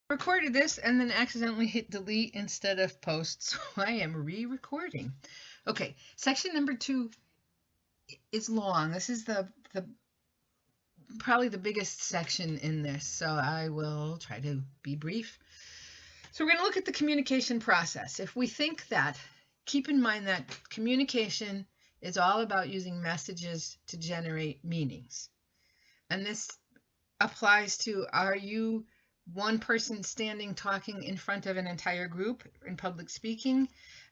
Recorded this and then accidentally hit delete instead of post, so I am re-recording. Okay, section number 2 is long. This is the probably the biggest section in this, so I will try to be brief. So we're going to look at the communication process. If we think that, keep in mind that communication is all about using messages to generate meanings. And this applies to, are you one person standing talking in front of an entire group in public speaking?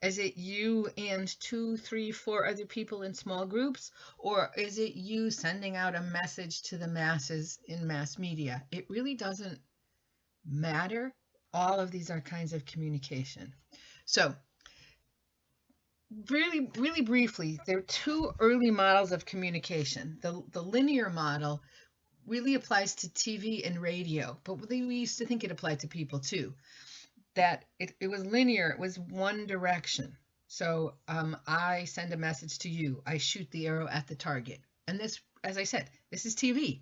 Is it you and 2, 3, 4 other people in small groups? Or is it you sending out a message to the masses in mass media? It really doesn't matter. All of these are kinds of communication. So really briefly, there are two early models of communication. The linear model really applies to TV and radio, but we used to think it applied to people too. That it was linear, it was one direction. So I send a message to you, I shoot the arrow at the target. And this, as I said, this is TV.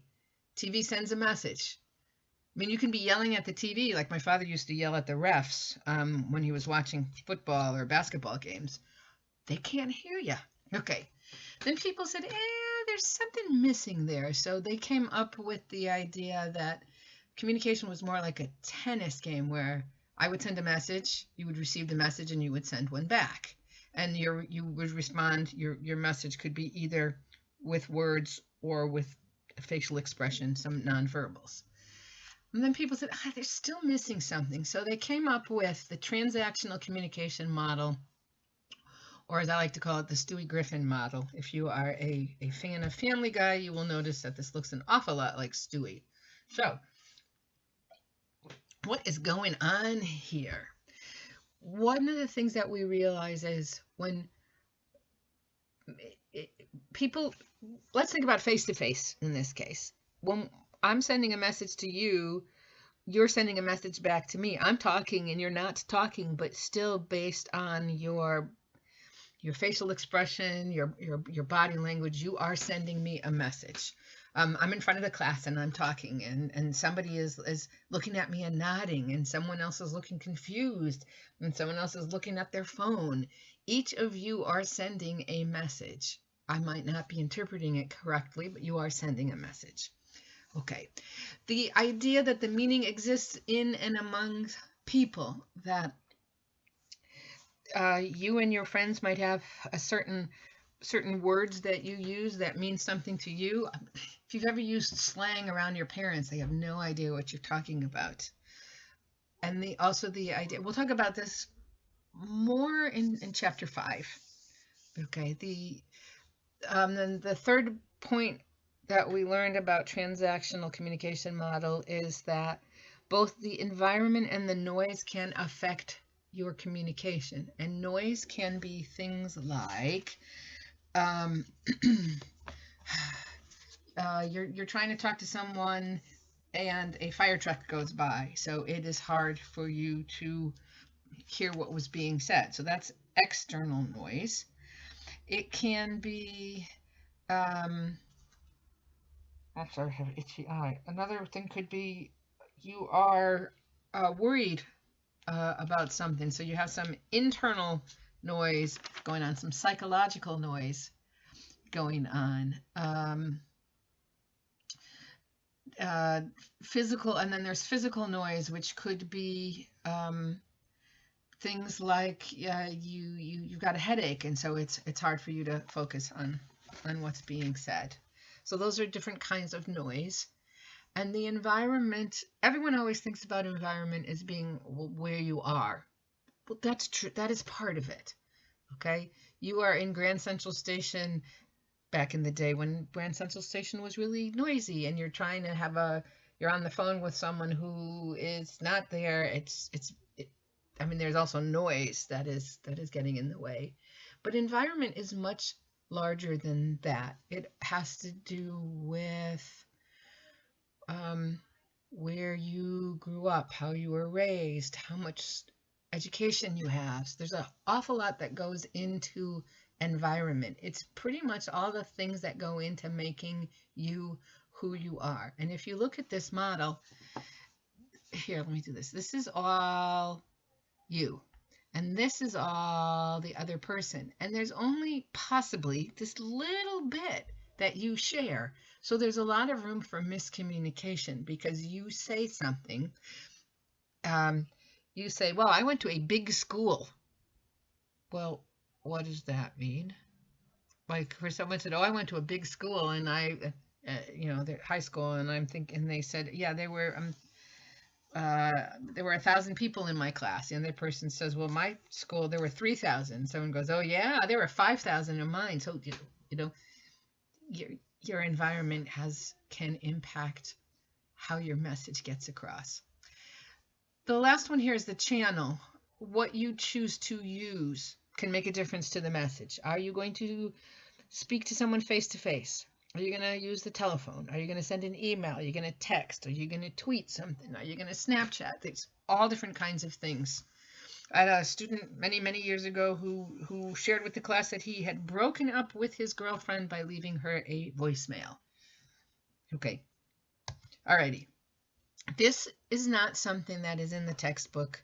TV sends a message. I mean, you can be yelling at the TV like my father used to yell at the refs when he was watching football or basketball games. They can't hear you. Okay. Then people said, there's something missing there. So they came up with the idea that communication was more like a tennis game where I would send a message, you would receive the message, and you would send one back. And you would respond, your message could be either with words or with facial expression, some nonverbals. And then people said, there's still missing something. So they came up with the transactional communication model, or as I like to call it, the Stewie Griffin model. If you are a fan of Family Guy, you will notice that this looks an awful lot like Stewie. So, what is going on here? One of the things that we realize is when people, let's think about face-to-face in this case. When I'm sending a message to you, you're sending a message back to me. I'm talking and you're not talking, but still based on your facial expression, your body language, you are sending me a message. I'm in front of the class and I'm talking, and somebody is looking at me and nodding, and someone else is looking confused, and someone else is looking at their phone. Each of you are sending a message. I might not be interpreting it correctly, but you are sending a message. Okay. The idea that the meaning exists in and among people, that you and your friends might have a certain words that you use that mean something to you. If you've ever used slang around your parents, they have no idea what you're talking about. And also the idea, we'll talk about this more in chapter 5. Okay, then the third point that we learned about transactional communication model is that both the environment and the noise can affect your communication. And noise can be things like you're trying to talk to someone and a fire truck goes by, so it is hard for you to hear what was being said. So that's external noise. It can be I'm sorry, I have an itchy eye. Another thing could be you are worried about something. So you have some internal noise going on, some psychological noise going on. Physical, and then there's physical noise, which could be things like you've got a headache, and so it's hard for you to focus on what's being said. So those are different kinds of noise. And the environment, everyone always thinks about environment as being where you are. Well, that's true. That is part of it. Okay. You are in Grand Central Station back in the day when Grand Central Station was really noisy, and you're trying to you're on the phone with someone who is not there. I mean, there's also noise that is getting in the way. But environment is much larger than that. It has to do with where you grew up, how you were raised, how much education you have. So there's an awful lot that goes into environment. It's pretty much all the things that go into making you who you are. And if you look at this model, here, let me do this. This is all you. And this is all the other person. And there's only possibly this little bit that you share. So there's a lot of room for miscommunication because you say something. Um, you say, well, I went to a big school. Well, what does that mean? Like for someone said, oh, I went to a big school and their high school, and I'm thinking, they said, yeah, there were 1,000 people in my class. The other person says, well, my school, there were 3,000. Someone goes, oh yeah, there were 5,000 in mine. So, you know, your environment can impact how your message gets across. The last one here is the channel. What you choose to use can make a difference to the message. Are you going to speak to someone face to face? Are you going to use the telephone? Are you going to send an email? Are you going to text? Are you going to tweet something? Are you going to Snapchat? There's all different kinds of things. I had a student many years ago who shared with the class that he had broken up with his girlfriend by leaving her a voicemail. Okay. Alrighty. This is not something that is in the textbook.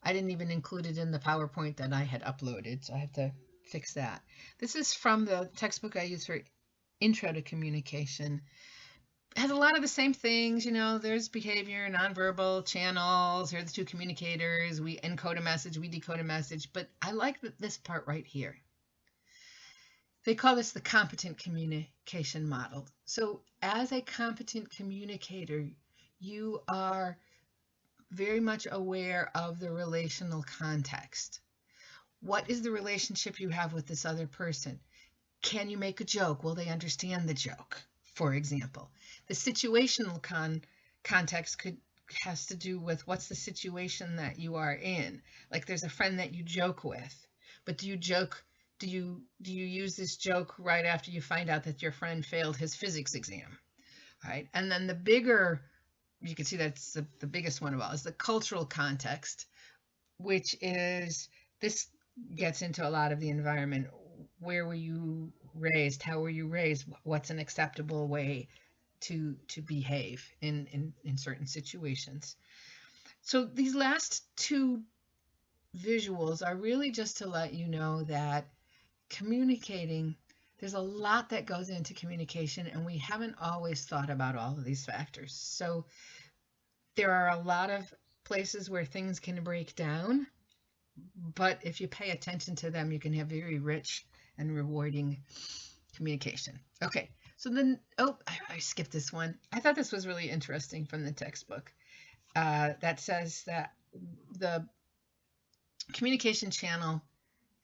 I didn't even include it in the PowerPoint that I had uploaded, so I have to fix that. This is from the textbook I use for Intro to Communication. It has a lot of the same things, there's behavior, nonverbal channels, here are the two communicators, we encode a message, we decode a message, but I like this part right here. They call this the competent communication model. So as a competent communicator, you are very much aware of the relational context. What is the relationship you have with this other person? Can you make a joke? Will they understand the joke, for example? The situational context has to do with what's the situation that you are in. Like there's a friend that you joke with, but do you use this joke right after you find out that your friend failed his physics exam? All right. And then the bigger, you can see that's the biggest one of all, is the cultural context, which is, this gets into a lot of the environment. Where were you raised? How were you raised? What's an acceptable way to behave in certain situations? So these last two visuals are really just to let you know that communicating, there's a lot that goes into communication, and we haven't always thought about all of these factors. So there are a lot of places where things can break down, but if you pay attention to them, you can have very rich and rewarding communication. Okay, so then, I skipped this one. I thought this was really interesting from the textbook. That says that the communication channel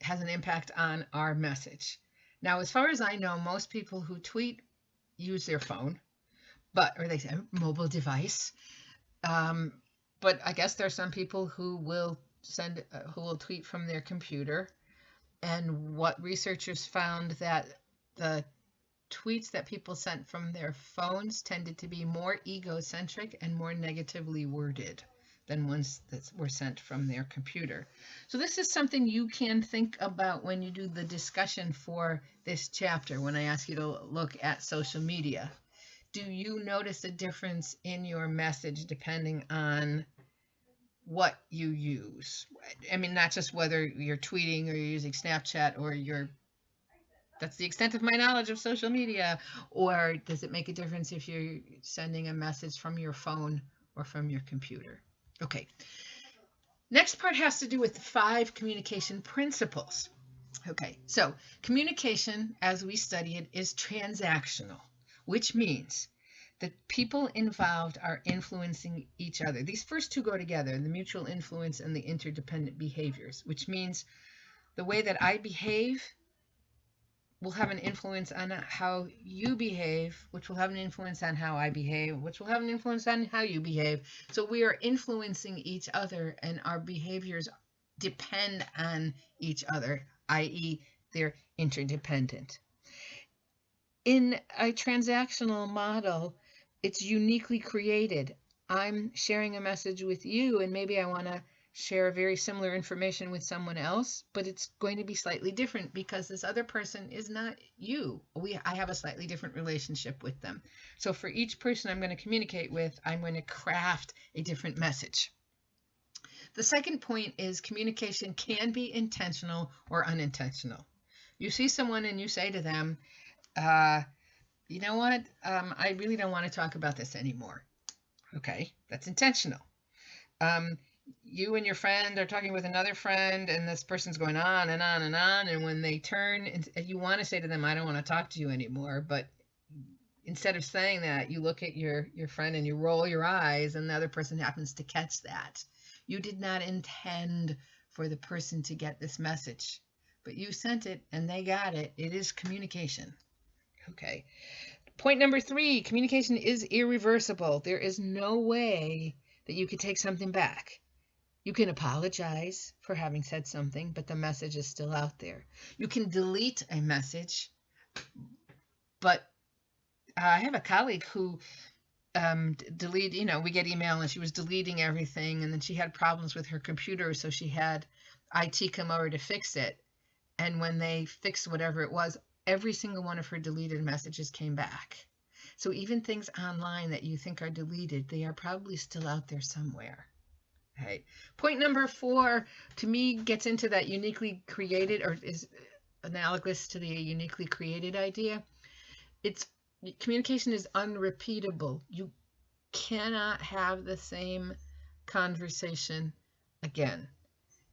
has an impact on our message. Now, as far as I know, most people who tweet use their phone, or they say mobile device. But I guess there are some people who will tweet from their computer. And what researchers found, that the tweets that people sent from their phones tended to be more egocentric and more negatively worded than ones that were sent from their computer. So this is something you can think about when you do the discussion for this chapter, when I ask you to look at social media. Do you notice a difference in your message depending on what you use? I mean, not just whether you're tweeting or you're using Snapchat or that's the extent of my knowledge of social media, or does it make a difference if you're sending a message from your phone or from your computer? Okay. Next part has to do with the 5 communication principles. Okay, so communication, as we study it, is transactional, which means that people involved are influencing each other. These first two go together, the mutual influence and the interdependent behaviors, which means the way that I behave will have an influence on how you behave, which will have an influence on how I behave, which will have an influence on how you behave. So we are influencing each other, and our behaviors depend on each other, i.e., they're interdependent. In a transactional model, it's uniquely created. I'm sharing a message with you, and maybe I want to share very similar information with someone else, but it's going to be slightly different because this other person is not you. I have a slightly different relationship with them. So for each person I'm going to communicate with, I'm going to craft a different message. The second point is communication can be intentional or unintentional. You see someone and you say to them, you know what? I really don't want to talk about this anymore. Okay, that's intentional. Um, you and your friend are talking with another friend, and this person's going on and on and on. And when they turn, and you want to say to them, I don't want to talk to you anymore. But instead of saying that, you look at your friend and you roll your eyes, and the other person happens to catch that. You did not intend for the person to get this message, but you sent it and they got it. It is communication. Okay. Point number 3, communication is irreversible. There is no way that you could take something back. You can apologize for having said something, but the message is still out there. You can delete a message, but I have a colleague who we get email and she was deleting everything, and then she had problems with her computer, so she had IT come over to fix it. And when they fixed whatever it was, every single one of her deleted messages came back. So even things online that you think are deleted, they are probably still out there somewhere. Okay. Point number 4, to me, gets into that uniquely created, or is analogous to the uniquely created idea. Communication is unrepeatable. You cannot have the same conversation again.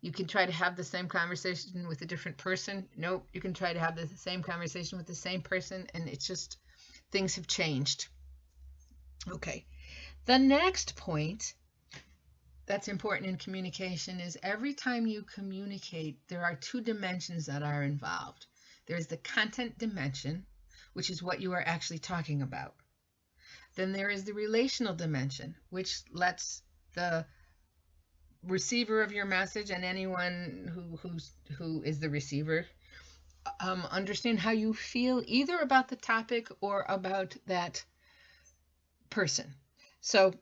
You can try to have the same conversation with a different person. Nope. You can try to have the same conversation with the same person, and it's just, things have changed. Okay. The next point that's important in communication is every time you communicate, there are 2 dimensions that are involved. There's the content dimension, which is what you are actually talking about. Then there is the relational dimension, which lets the receiver of your message and anyone who is the receiver understand how you feel either about the topic or about that person. So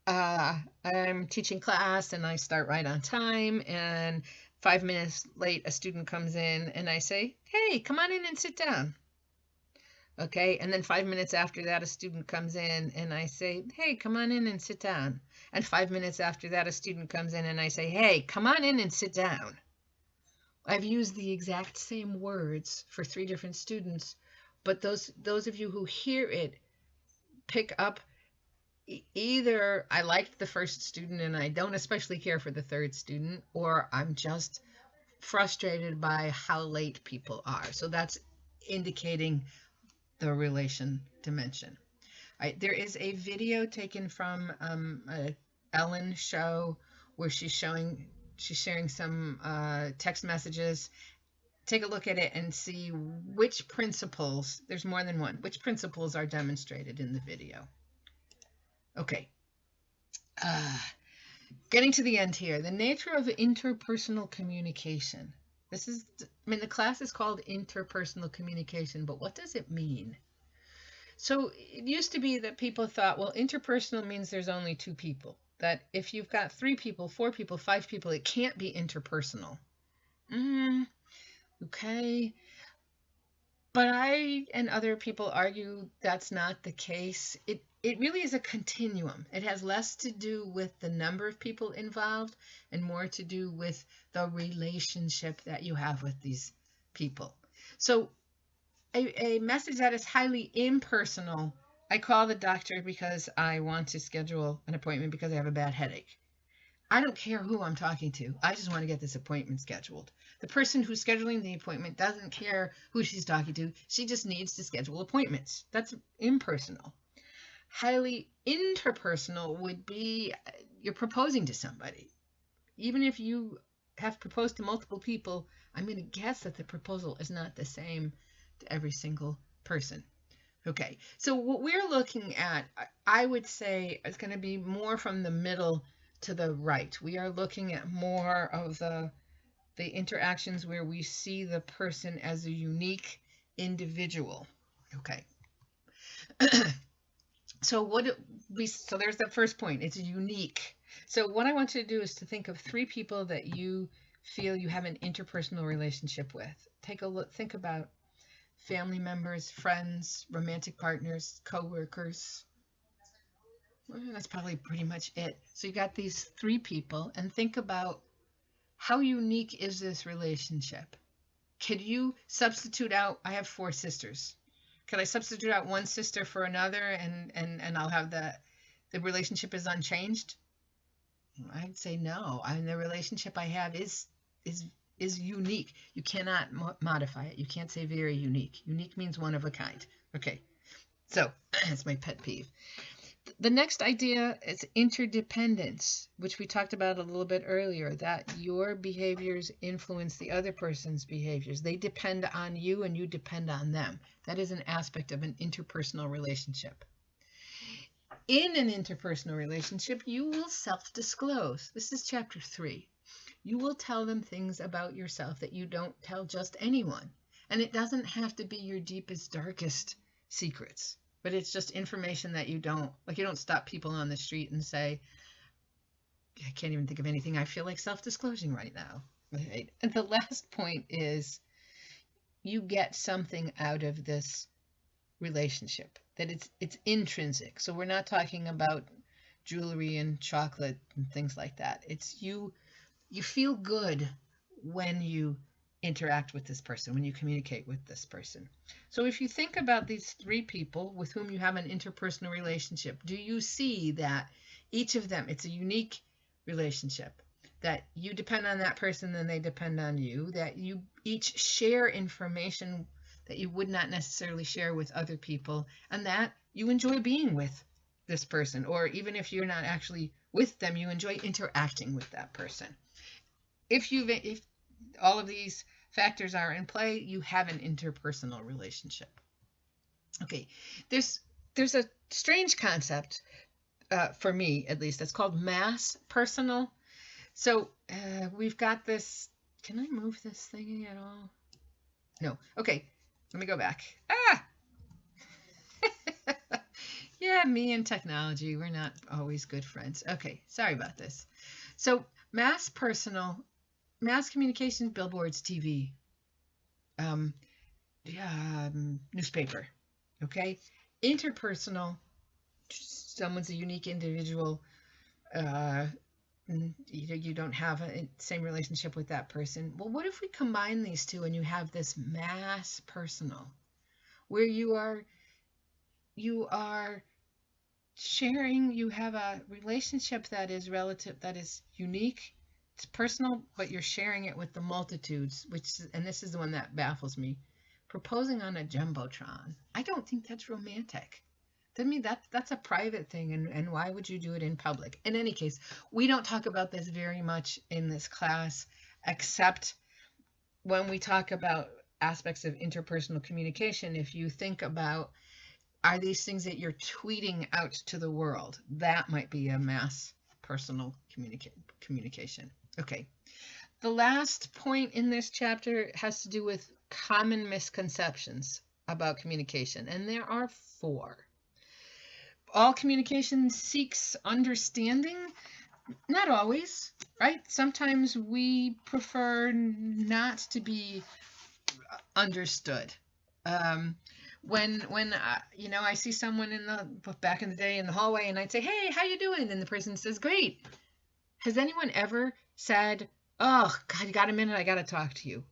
I'm teaching class and I start right on time, and 5 minutes late a student comes in and I say, hey, come on in and sit down. Okay, and then 5 minutes after that, a student comes in and I say, hey, come on in and sit down. And 5 minutes after that, a student comes in and I say, hey, come on in and sit down. I've used the exact same words for 3 different students, but those of you who hear it pick up either I liked the first student and I don't especially care for the third student, or I'm just frustrated by how late people are. So that's indicating the relation dimension. There is a video taken from a Ellen show where she's sharing some text messages. Take a look at it and see which principles, there's more than one, which principles are demonstrated in the video. Okay. Getting to the end here, the nature of interpersonal communication. The class is called Interpersonal Communication, but what does it mean? So it used to be that people thought, well, interpersonal means there's only 2 people. That if you've got 3 people, 4 people, 5 people, it can't be interpersonal. Okay. But I and other people argue that's not the case. It really is a continuum. It has less to do with the number of people involved and more to do with the relationship that you have with these people. So a message that is highly impersonal, I call the doctor because I want to schedule an appointment because I have a bad headache. I don't care who I'm talking to. I just want to get this appointment scheduled. The person who's scheduling the appointment doesn't care who she's talking to. She just needs to schedule appointments. That's impersonal. Highly interpersonal would be you're proposing to somebody. Even if you have proposed to multiple people, I'm going to guess that the proposal is not the same to every single person. Okay, so what we're looking at, I would say, is going to be more from the middle to the right. We are looking at more of the interactions where we see the person as a unique individual. Okay. So so there's that first point. It's unique. So what I want you to do is to think of three people that you feel you have an interpersonal relationship with. Take a look, think about family members, friends, romantic partners, coworkers. Well, that's probably pretty much it. So you got these three people, and think about how unique is this relationship? Could you substitute out? I have four sisters. Could I substitute out one sister for another, and I'll have the relationship is unchanged? I'd say no. I mean, the relationship I have is is unique. You cannot modify it. You can't say very unique. Unique means one of a kind. Okay, so that's my pet peeve. The next idea is interdependence, which we talked about a little bit earlier, that your behaviors influence the other person's behaviors. They depend on you and you depend on them. That is an aspect of an interpersonal relationship. In an interpersonal relationship, you will self-disclose. This is chapter 3. You will tell them things about yourself that you don't tell just anyone. And it doesn't have to be your deepest, darkest secrets, but it's just information that you don't stop people on the street and say, I can't even think of anything I feel like self-disclosing right now. Right? And the last point is you get something out of this relationship, that it's intrinsic. So we're not talking about jewelry and chocolate and things like that. It's you feel good when you interact with this person, when you communicate with this person. So if you think about these three people with whom you have an interpersonal relationship, do you see that each of them, it's a unique relationship, that you depend on that person and they depend on you, that you each share information that you would not necessarily share with other people, and that you enjoy being with this person, or even if you're not actually with them, you enjoy interacting with that person. If all of these factors are in play, you have an interpersonal relationship. Okay, there's a strange concept, for me at least, that's called mass personal. So we've got this. Can I move this thing at all? No. Okay, let me go back. Yeah, me and technology, we're not always good friends. Okay, sorry about this. So mass communication, billboards, TV, newspaper. Okay, interpersonal, someone's a unique individual. You don't have a same relationship with that person. Well, what if we combine these two and you have this mass personal, where you are sharing, you have a relationship that is relative, that is unique, it's personal, but you're sharing it with the multitudes, and this is the one that baffles me. Proposing on a jumbotron. I don't think that's romantic. To me, that's a private thing, and why would you do it in public? In any case, we don't talk about this very much in this class, except when we talk about aspects of interpersonal communication. If you think about, are these things that you're tweeting out to the world? That might be a mass personal communication. Okay. The last point in this chapter has to do with common misconceptions about communication, and there are 4. All communication seeks understanding. Not always, right? Sometimes we prefer not to be understood. When I see someone back in the day in the hallway, and I'd say, "Hey, how you doing?" and the person says, "Great." Has anyone ever said, "Oh, God, you got a minute? I got to talk to you"?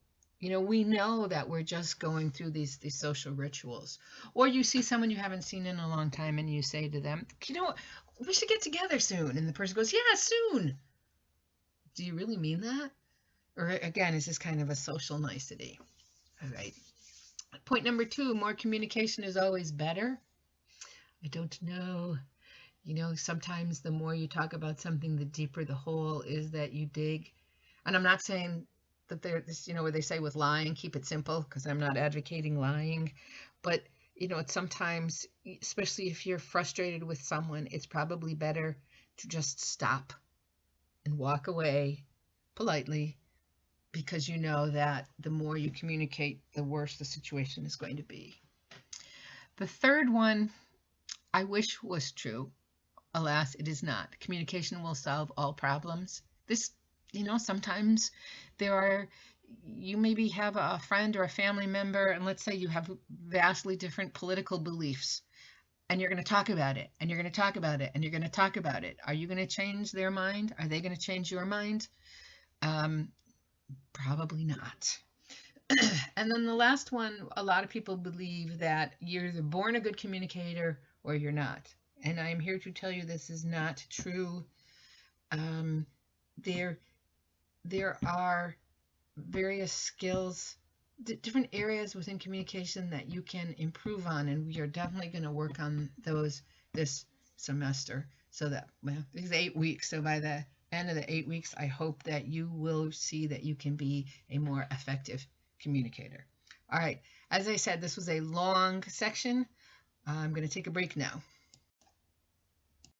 We know that we're just going through these social rituals. Or you see someone you haven't seen in a long time, and you say to them, "We should get together soon." And the person goes, "Yeah, soon." Do you really mean that? Or again, is this kind of a social nicety? All right. Point number 2, more communication is always better. I don't know. Sometimes the more you talk about something, the deeper the hole is that you dig. And I'm not saying that there's, where they say with lying, keep it simple, because I'm not advocating lying. But, it's sometimes, especially if you're frustrated with someone, it's probably better to just stop and walk away politely, because you know that the more you communicate, the worse the situation is going to be. The third one I wish was true. Alas, it is not. Communication will solve all problems. This, sometimes there are, you maybe have a friend or a family member, and let's say you have vastly different political beliefs, and you're going to talk about it, and you're going to talk about it, and you're going to talk about it. Are you going to change their mind? Are they going to change your mind? Um, Probably not. And then the last one, a lot of people believe that you're either born a good communicator or you're not. And I'm here to tell you this is not true. Um, there, there are various skills, different areas within communication that you can improve on, and we are definitely going to work on those this semester. So that, well, these 8 weeks. So by the end of the 8 weeks, I hope that you will see that you can be a more effective communicator. All right. As I said, this was a long section. I'm going to take a break now.